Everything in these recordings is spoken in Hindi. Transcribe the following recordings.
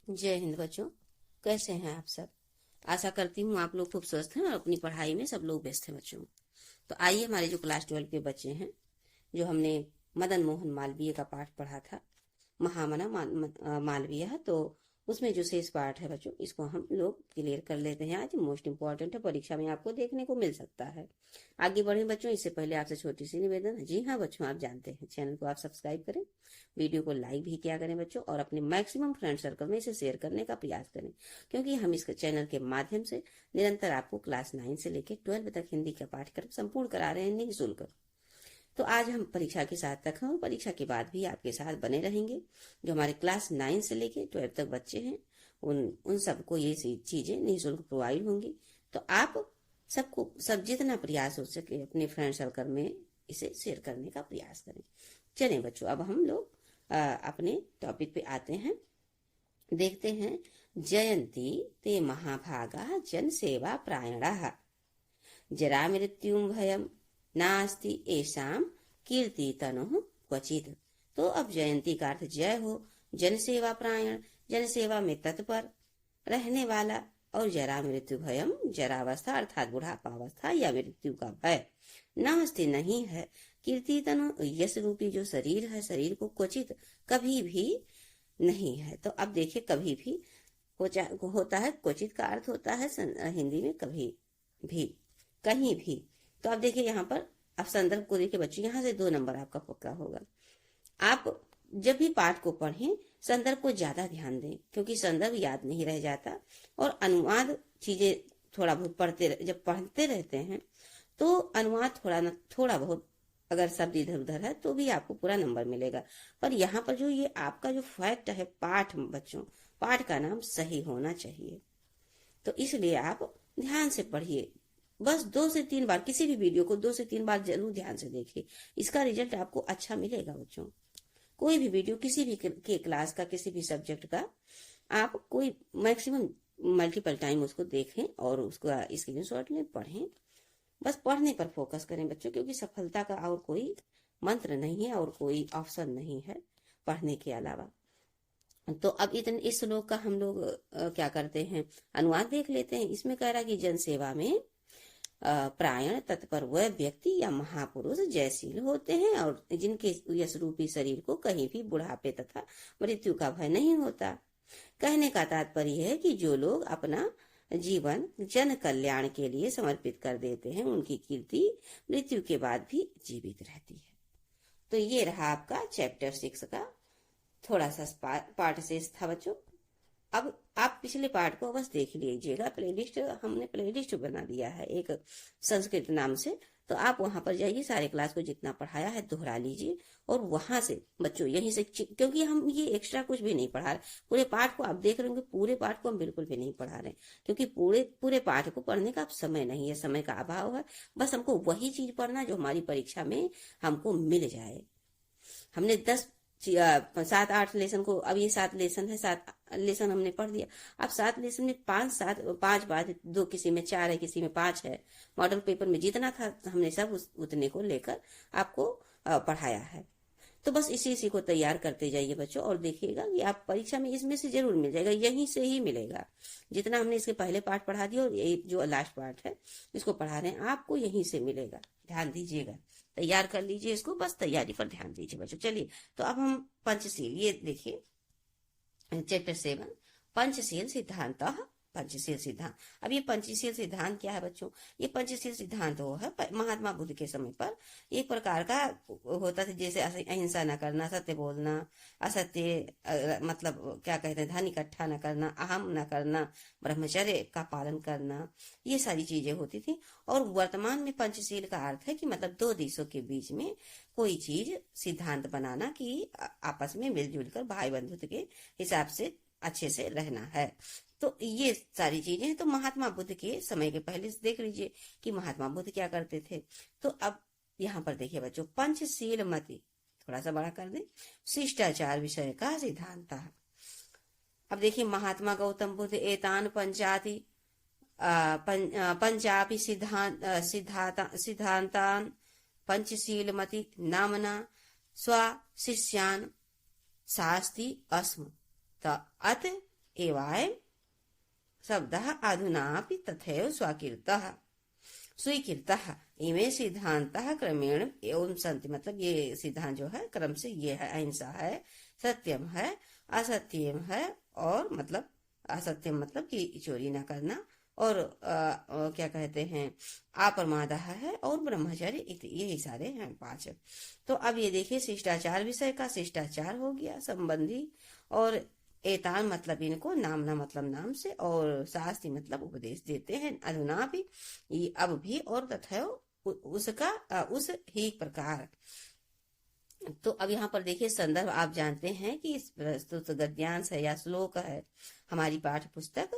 जय हिंद बच्चों। कैसे हैं आप सब? आशा करती हूँ आप लोग खूब स्वस्थ हैं और अपनी पढ़ाई में सब लोग व्यस्त हैं बच्चों। तो आइए, हमारे जो क्लास 12 के बच्चे हैं, जो हमने मदन मोहन मालवीय का पाठ पढ़ा था, महामना मालवीय, तो उसमें जो शेष पाठ है बच्चों, इसको हम लोग क्लियर कर लेते हैं। आज मोस्ट इंपॉर्टेंट है, परीक्षा में आपको देखने को मिल सकता है। आगे बढ़े बच्चों, इससे पहले आपसे छोटी सी निवेदन है। जी हाँ बच्चों, आप जानते हैं, चैनल को आप सब्सक्राइब करें, वीडियो को लाइक भी किया करें बच्चों, और अपने मैक्सिमम फ्रेंड सर्कल में इसे शेयर करने का प्रयास करें, क्योंकि हम इस चैनल के माध्यम से निरंतर आपको क्लास 9 से लेकर 12 तक हिंदी का पाठ्यक्रम संपूर्ण करा रहे हैं निःशुल्क। तो आज हम परीक्षा के साथ तक हैं और परीक्षा के बाद भी आपके साथ बने रहेंगे। जो हमारे क्लास 9 से लेके 12 तक बच्चे हैं, उन सबको ये चीजें निःशुल्क प्रोवाइड होंगी। तो आप सबको जितना प्रयास हो सके अपने फ्रेंड सर्कल में इसे शेयर करने का प्रयास करें। चलें बच्चों, अब हम लोग अपने टॉपिक पे आते हैं। देखते हैं। जयंती ते महाभागा जन सेवा प्रायणाः जरा मृत्युम भयम नास्ति एषाम कीर्ति तनुः क्वचित। तो अब जयंती का अर्थ जय हो, जन सेवा प्रायण, जन सेवा में तत्पर रहने वाला, और जरा मृत्यु भयम, जरावस्था अर्थात बुढ़ापावस्था या मृत्यु का भय, नास्ति नहीं है, कीर्ति तनु यश रूपी जो शरीर है, शरीर को क्वचित कभी भी नहीं है। तो अब देखिए, कभी भी होता है, क्वचित का अर्थ होता है हिंदी में कभी भी, कहीं भी। तो आप देखिए यहाँ पर, आप संदर्भ को देखिए बच्चों, यहाँ से 2 नंबर आपका पक्का होगा। आप जब भी पाठ को पढ़ें, संदर्भ को ज्यादा ध्यान दें, क्योंकि संदर्भ याद नहीं रह जाता, और अनुवाद चीजें थोड़ा बहुत जब पढ़ते रहते हैं तो अनुवाद थोड़ा बहुत अगर शब्द इधर उधर है तो भी आपको पूरा नंबर मिलेगा। पर यहाँ पर जो ये आपका जो फैक्ट है, पाठ बच्चों, पाठ का नाम सही होना चाहिए। तो इसलिए आप ध्यान से पढ़िए, बस 2 से 3 बार, किसी भी वीडियो को 2 से 3 बार जरूर ध्यान से देखिए, इसका रिजल्ट आपको अच्छा मिलेगा बच्चों। कोई भी वीडियो किसी भी के क्लास का, किसी भी सब्जेक्ट का, आप कोई मैक्सिमम मल्टीपल टाइम उसको देखें और उसको स्क्रीनशॉट लें, पढ़ें। बस पढ़ने पर फोकस करें बच्चों, क्योंकि सफलता का और कोई मंत्र नहीं है और कोई ऑप्शन नहीं है पढ़ने के अलावा। तो अब इस श्लोक का हम लोग क्या करते हैं, अनुवाद देख लेते हैं। इसमें कह रहा है कि जन सेवा में प्रायण तत्पर वह व्यक्ति या महापुरुष जयशील होते हैं और जिनके यश रूपी शरीर को कहीं भी बुढ़ापे तथा मृत्यु का भय नहीं होता। कहने का तात्पर्य है कि जो लोग अपना जीवन जन कल्याण के लिए समर्पित कर देते हैं, उनकी कीर्ति मृत्यु के बाद भी जीवित रहती है। तो ये रहा आपका चैप्टर 6 का थोड़ा सा पाठ शेष था बच्चों। अब आप पिछले पाठ को बस देख लीजिएगा, प्लेलिस्ट हमने प्लेलिस्ट बना दिया है एक संस्कृत नाम से, तो आप वहां पर जाइए, सारे क्लास को जितना पढ़ाया है दोहरा लीजिए, और वहां से बच्चों यहीं से, क्योंकि हम ये एक्स्ट्रा कुछ भी नहीं पढ़ा रहे, पूरे पाठ को आप देख रहे होंगे, पूरे पाठ को हम बिल्कुल भी नहीं पढ़ा रहे, क्योंकि पूरे पाठ को पढ़ने का अब समय नहीं है, समय का अभाव है। बस हमको वही चीज पढ़ना जो हमारी परीक्षा में हमको मिल जाए। हमने 7-8 लेसन को, अब ये 7 लेसन है, 7 लेसन हमने पढ़ दिया। अब 7 लेसन में 5 बात, 2 किसी में 4 है, किसी में 5 है। मॉडल पेपर में जितना था हमने सब उतने को लेकर आपको पढ़ाया है। तो बस इसी को तैयार करते जाइए बच्चों, और देखिएगा कि आप परीक्षा में इसमें से जरूर मिल जाएगा, यहीं से ही मिलेगा। जितना हमने इसके पहले पाठ पढ़ा दिया और ये जो लास्ट पार्ट है इसको पढ़ा रहे हैं, आपको यहीं से मिलेगा। ध्यान दीजिएगा, तैयार कर लीजिए इसको, बस तैयारी पर ध्यान दीजिए बच्चों। चलिए, तो अब हम पंचशील, ये देखिए चैप्टर 7, पंचशील सिद्धांत। पंचशील सिद्धांत, अब ये पंचशील सिद्धांत क्या है बच्चों? ये पंचशील सिद्धांत वो है महात्मा बुद्ध के समय पर एक प्रकार का होता था, जैसे अहिंसा न करना, सत्य बोलना, असत्य मतलब क्या कहते हैं, धन इकट्ठा न करना, अहम न करना, ब्रह्मचर्य का पालन करना, ये सारी चीजें होती थी। और वर्तमान में पंचशील का अर्थ है कि मतलब 2 देशों के बीच में कोई चीज सिद्धांत बनाना कि आपस में मिलजुल कर भाई बंधुत्व के हिसाब से अच्छे से रहना है। तो ये सारी चीजें हैं। तो महात्मा बुद्ध के समय के पहले से देख लीजिए कि महात्मा बुद्ध क्या करते थे। तो अब यहाँ पर देखिए बच्चों, पंचशील मति, थोड़ा सा बड़ा कर दे, शिष्टाचार विषय का सिद्धांत। अब देखिए, महात्मा गौतम बुद्ध एतान पंचापि सिद्धांतान पंचशील मति नामना स्व शिष्यान शास्ति अस्म। अत एवायं शब्दः अधुनापि तथैव स्वीकृतः इमे सिद्धांतः क्रमेण एवं सन्ति। मतलब ये सिद्धांत जो है क्रम से ये है, अहिंसा है, सत्यम है, असत्यम है, और मतलब असत्यम मतलब कि चोरी ना करना, और क्या कहते हैं अप्रमाद है, और ब्रह्मचर्य, यही सारे हैं 5। तो अब ये देखिए शिष्टाचार विषय का शिष्टाचार हो गया संबंधी, और एतान मतलब इनको, नामना मतलब नाम से, और शास्त्री मतलब उपदेश देते हैं, अधुना भी, ये अब भी, और तथा उसका उस ही प्रकार। तो अब यहाँ पर देखिए संदर्भ आप जानते हैं कि इस प्रस्तुत गद्यांश है या श्लोक है हमारी पाठ्य पुस्तक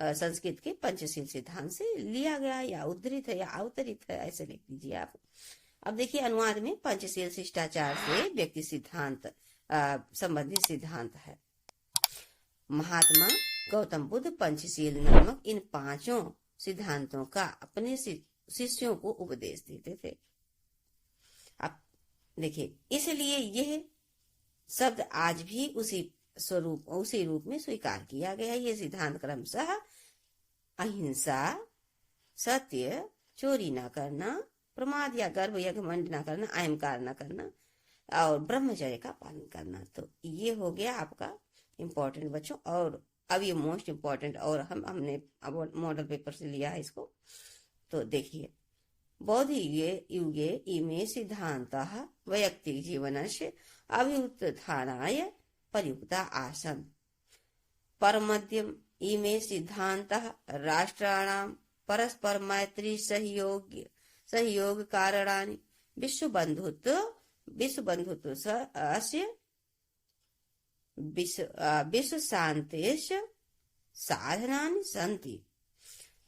संस्कृत के पंचशील सिद्धांत से लिया गया या उद्धृत है या अवतरित है, ऐसे लिख दीजिए आप। अब देखिए अनुवाद में पंचशील शिष्टाचार से व्यक्ति सिद्धांत संबंधी सिद्धांत है। महात्मा गौतम बुद्ध पंचशील नामक इन 5 सिद्धांतों का अपने शिष्यों को उपदेश देते थे। अब देखिए इसलिए यह शब्द आज भी उसी रूप में स्वीकार किया गया है। ये सिद्धांत क्रमशः अहिंसा, सत्य, चोरी न करना, प्रमाद या गर्व या घमंड न करना, अहंकार न करना, और ब्रह्मचर्य का पालन करना। तो ये हो गया आपका इम्पोर्टेंट बच्चों। और अब ये मोस्ट इम्पोर्टेंट, और हमने अब मॉडल पेपर से लिया है इसको। तो देखिए बौद्ध युगे इमे सिद्धांताः वैयक्तिक जीवनस्य अभ्युत्थानाय प्रयुक्ता आसन्। परमद्यम् इमे सिद्धांताः राष्ट्राणां परस्पर मैत्री सहयोग कारणानि विश्वबन्धुत्व अस्य विश्व शान्तेश्च साधनानि सन्ति।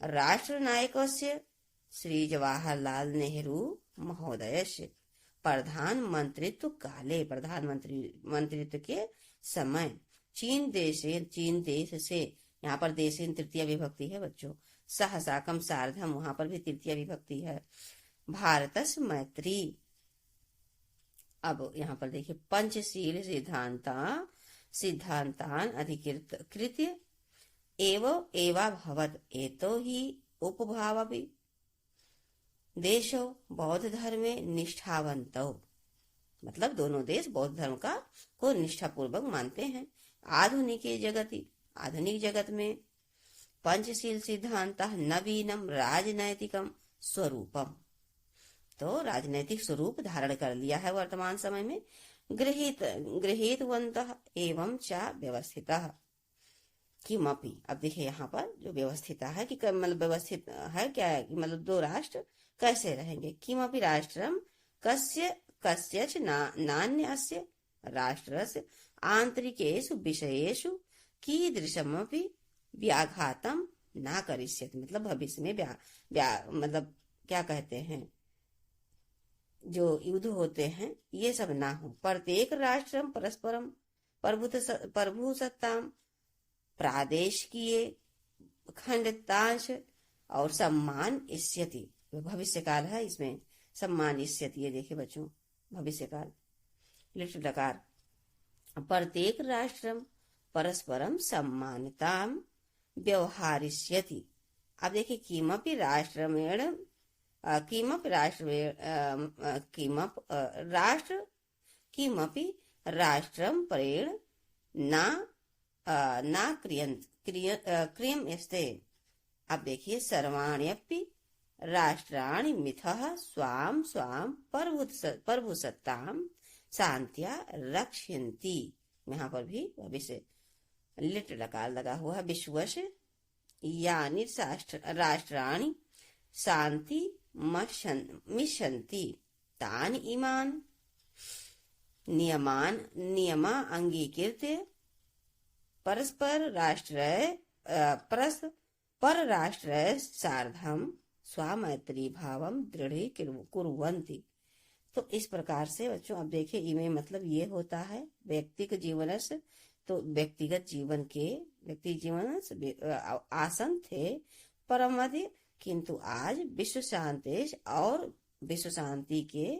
राष्ट्रनायकस्य श्री जवाहरलाल नेहरू महोदयस्य प्रधानमंत्रित्व के समय चीन देश से, यहाँ पर देशेन तृतीय विभक्ति है बच्चों, सहसाकम सार्धम, वहां पर भी तृतीय विभक्ति है, भारतस्य मैत्री। अब यहाँ पर देखिए पंचशील सिद्धांतान अधिकृत्य एवा भवत एतो ही उपभावपि देशो बौद्ध धर्मे निष्ठावंतो। मतलब दोनों देश बौद्ध धर्म को निष्ठा पूर्वक मानते हैं। आधुनिक जगत में पंचशील सिद्धांत नवीनम राजनैतिकम स्वरूपम, तो राजनैतिक स्वरूप धारण कर लिया है वर्तमान समय में। गृहीतवन्तः एवं च व्यवस्थितः किमपि। अब देखिए यहाँ पर जो व्यवस्थित है कि मतलब व्यवस्थित है क्या है, मतलब 2 राष्ट्र कैसे रहेंगे। किमपि राष्ट्रम कस्यच नान्यस्य राष्ट्रस्य आंतरिकेषु विषयेषु कीदृशमपि व्याघातम न करिष्यति। मतलब भविष्य में मतलब क्या कहते हैं, जो युद्ध होते हैं ये सब ना हो। प्रत्येक राष्ट्रम परस्परम प्रभुसत्ताम प्रादेशिकीय खंडितांश और सम्मान इष्यति। भविष्य काल है, इसमें सम्मान इष्यति। ये देखिए बच्चों भविष्य काल लिट लकार। प्रत्येक राष्ट्रम परस्परम सम्मानताम व्यवहारिष्यति। अब देखिए किमपि राष्ट्रम परेण न क्रियम्यस्ते। अब देखिए सर्वाण्यपि राष्ट्राणि मिथः स्वाम प्रभुसत्तां शांत्या रक्षयन्ति। यहाँ पर भी भविष्य लिट लकार लगा हुआ है। विश्वस्य यानि राष्ट्राणि शांति मिशन्ति तानि इमान् नियमा अंगीकृत्य परराष्ट्र सार्धम स्वामैत्री भावम दृढ़ीकुर्वन्ति। तो इस प्रकार से बच्चों अब देखिए इमे मतलब ये होता है व्यक्तिगत जीवन से, तो व्यक्तिगत जीवन आसन थे परमध्य, किंतु आज विश्व शांति और विश्व शांति के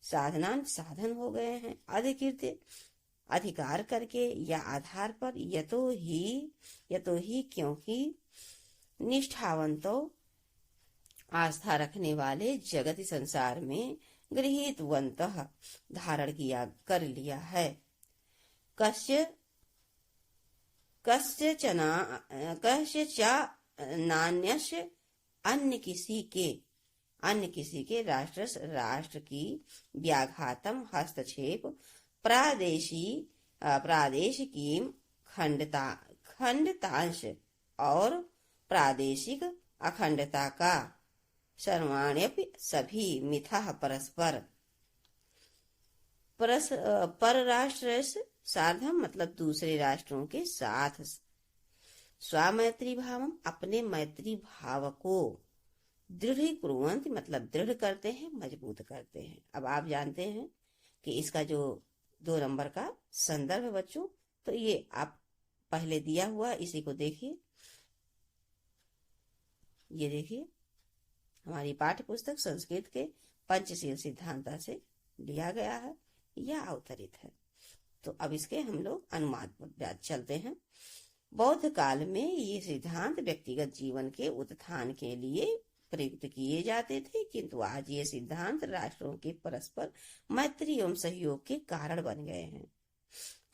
साधन हो गए हैं। अधिकार करके या आधार पर, यतो ही क्योंकि निष्ठावंतो आस्था रखने वाले जगत संसार में गृहीतवन्तः धारण किया कर लिया है। कस्य नान्यस्य अन्य किसी के राष्ट्र की व्याघातम हस्तक्षेप प्रादेशिकी खंडतांश और प्रादेशिक अखंडता का सर्वाण्यपि सभी मिथः परराष्ट्र सार्धम मतलब दूसरे राष्ट्रों के साथ स्वामैत्री भावम अपने मैत्री भाव को दृढ़ीकुर्वन्ति मतलब दृढ़ करते हैं, मजबूत करते हैं। अब आप जानते हैं कि इसका जो 2 नंबर का संदर्भ है बच्चों, तो ये आप पहले दिया हुआ, इसी को देखिए। ये देखिए हमारी पाठ्य पुस्तक संस्कृत के पंचशील सिद्धांत से लिया गया है या अवतरित है। तो अब इसके हम लोग अनुवाद पर चलते हैं। बौद्ध काल में ये सिद्धांत व्यक्तिगत जीवन के उत्थान के लिए प्रयुक्त किए जाते थे, किंतु आज ये सिद्धांत राष्ट्रों के परस्पर मैत्री एवं सहयोग के कारण बन गए हैं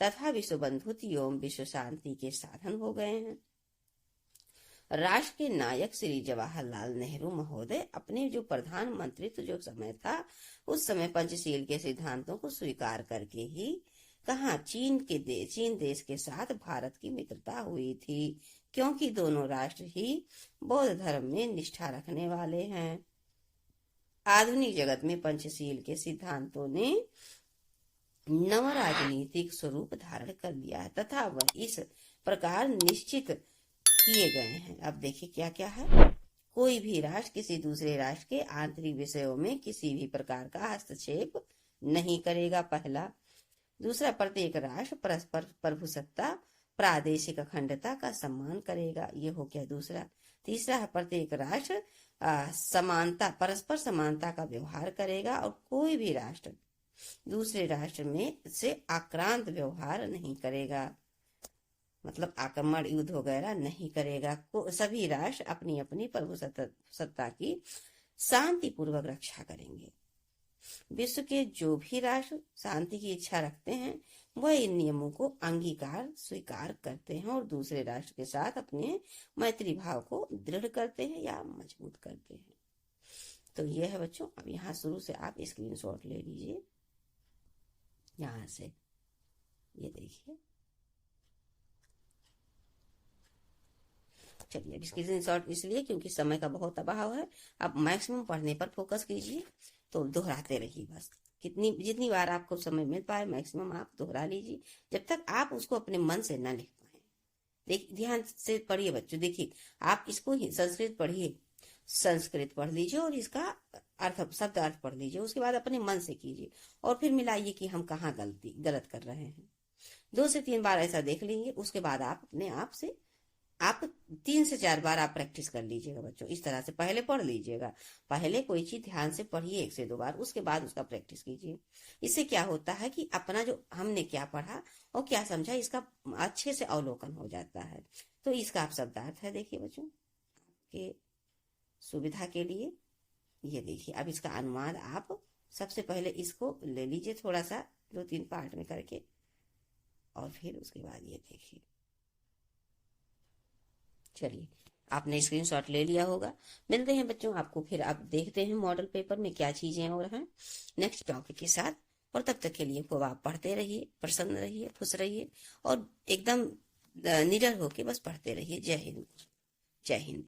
तथा विश्व बंधुत्व एवं विश्व शांति के साधन हो गए हैं। राष्ट्र के नायक श्री जवाहरलाल नेहरू महोदय अपने जो प्रधानमंत्रित्व जो समय था, उस समय पंचशील के सिद्धांतों को स्वीकार करके ही चीन देश के साथ भारत की मित्रता हुई थी, क्योंकि दोनों राष्ट्र ही बौद्ध धर्म में निष्ठा रखने वाले हैं। आधुनिक जगत में पंचशील के सिद्धांतों ने नव राजनीतिक स्वरूप धारण कर लिया है तथा वह इस प्रकार निश्चित किए गए हैं। अब देखिए क्या क्या है। कोई भी राष्ट्र किसी दूसरे राष्ट्र के आंतरिक विषयों में किसी भी प्रकार का हस्तक्षेप नहीं करेगा, पहला। दूसरा, प्रत्येक राष्ट्र परस्पर प्रभुसत्ता प्रादेशिक अखंडता का सम्मान करेगा, ये हो गया दूसरा। तीसरा है, प्रत्येक राष्ट्र परस्पर समानता का व्यवहार करेगा और कोई भी राष्ट्र दूसरे राष्ट्र में से आक्रांत व्यवहार नहीं करेगा, मतलब आक्रमण युद्ध वगैरह नहीं करेगा। सभी राष्ट्र अपनी अपनी प्रभुसत्ता की शांतिपूर्वक रक्षा करेंगे। विश्व के जो भी राष्ट्र शांति की इच्छा रखते हैं वह इन नियमों को स्वीकार करते हैं और दूसरे राष्ट्र के साथ अपने मैत्री भाव को दृढ़ करते हैं या मजबूत करते हैं। तो यह है बच्चों। अब यहाँ शुरू से आप स्क्रीनशॉट ले लीजिए, यहाँ से ये देखिए। चलिए, अब स्क्रीनशॉट इसलिए क्योंकि समय का बहुत अभाव है। अब मैक्सिमम पढ़ने पर फोकस कीजिए, तो दोहराते रहिए बस। जितनी बार आपको समय मिल पाए मैक्सिमम आप दोहरा लीजिए, जब तक आप उसको अपने मन से न लिख पाए। ध्यान से पढ़िए बच्चों। देखिए, आप इसको ही संस्कृत पढ़िए, संस्कृत पढ़ लीजिए और इसका शब्द अर्थ पढ़ लीजिए। उसके बाद अपने मन से कीजिए और फिर मिलाइए कि हम कहाँ गलत कर रहे हैं। 2 से 3 बार ऐसा देख लेंगे। उसके बाद आप अपने आप से 3 से 4 बार आप प्रैक्टिस कर लीजिएगा बच्चों। इस तरह से पहले पढ़ लीजिएगा। पहले कोई चीज ध्यान से पढ़िए 1 से 2 बार, उसके बाद उसका प्रैक्टिस कीजिए। इससे क्या होता है कि अपना जो हमने क्या पढ़ा और क्या समझा, इसका अच्छे से अवलोकन हो जाता है। तो इसका आप शब्दार्थ है, देखिए बच्चों, आपके सुविधा के लिए। ये देखिए, अब इसका अनुवाद आप सबसे पहले इसको ले लीजिए, थोड़ा सा 2-3 पार्ट में करके, और फिर उसके बाद ये देखिए। चलिए, आपने स्क्रीनशॉट ले लिया होगा। मिलते हैं बच्चों आपको फिर। आप देखते हैं मॉडल पेपर में क्या चीजें हो रहा है नेक्स्ट टॉपिक के साथ। और तब तक के लिए खूब आप पढ़ते रहिए, प्रसन्न रहिए, खुश रहिए और एकदम निडर होके बस पढ़ते रहिए। जय हिंद, जय हिंद।